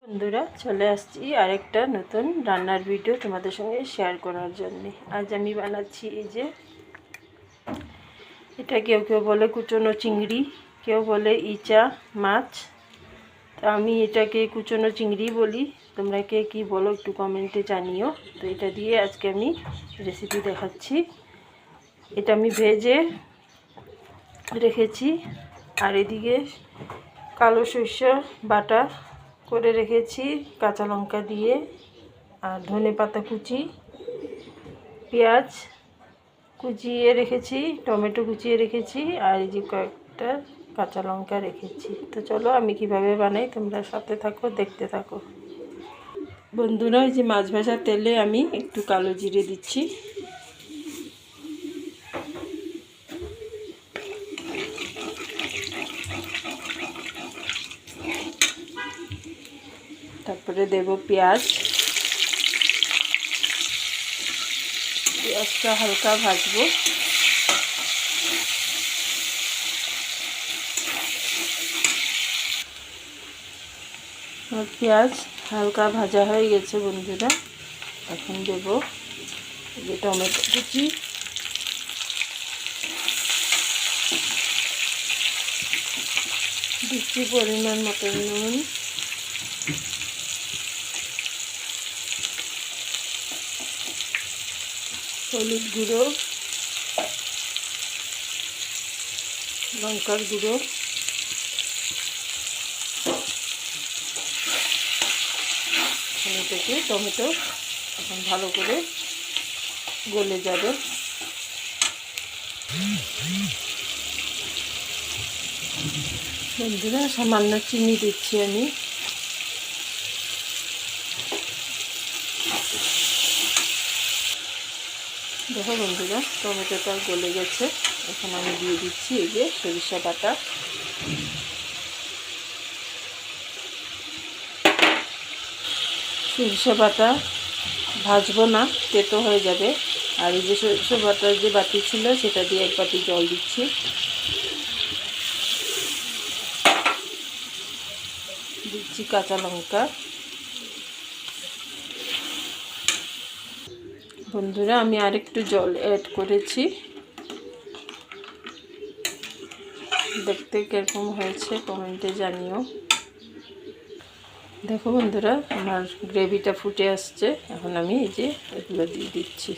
বন্ধুরা চলে আসছি আরেকটা নতুন রান্নার ভিডিও তোমাদের সঙ্গে শেয়ার করার জন্য। আজ আমি বানাচ্ছি এই যে এটা কেউ কেউ বলে কুচনো চিংড়ি, কেউ বলে ইচা মাছ। তো আমি এটাকে কুচনো চিংড়ি বলি, তোমরা কে কী বলো একটু কমেন্টে জানিও। তো এটা দিয়ে আজকে আমি রেসিপি দেখাচ্ছি। এটা আমি ভেজে রেখেছি আর এদিকে কালো সর্ষ বাটা করে রেখেছি কাঁচা লঙ্কা দিয়ে, আর ধনে পাতা কুচি, পেঁয়াজ কুচিয়ে রেখেছি, টমেটো কুচিয়ে রেখেছি, আর এই যে কয়েকটা কাঁচা লঙ্কা রেখেছি। তো চলো আমি কিভাবে বানাই তোমরা সাথে থাকো, দেখতে থাকো। বন্ধুরা এই যে মাছ ভাজার তেলে আমি একটু কালো জিরে দিচ্ছি, তারপরে দেব পেঁয়াজ। পেঁয়াজটা হালকা ভাজবো। পেঁয়াজ হালকা ভাজা হয়ে গেছে বন্ধুরা, এখন দেব যে টমেটো কুচি, দিচ্ছি পরিমাণ মতো নুন, হলুদ গুঁড়ো, লঙ্কার গুঁড়ো, থেকে টমেটো এখন ভালো করে গলে যাবে। বন্ধুরা সামান্য চিনি দিচ্ছি আমি। দেখো বন্ধুরা টমেটোটা গলে গেছে, এখন আমি দিয়ে দিচ্ছি এই যে সরিষা বাটা। সরিষা বাটা ভাজবো না, তেতো হয়ে যাবে। আর এই যে সরিষা বাটার যে বাটি ছিল সেটা দিয়ে এক বাটি জল দিচ্ছি। দিচ্ছি কাঁচা লঙ্কা। বন্ধুরা আমি আরেকটু জল অ্যাড করেছি, দেখতে কিরকম হয়েছে কমেন্টে জানিও। দেখো বন্ধুরা আমার গ্রেভিটা ফুটে আসছে, এখন আমি এই যে এগুলো দিয়ে দিচ্ছি।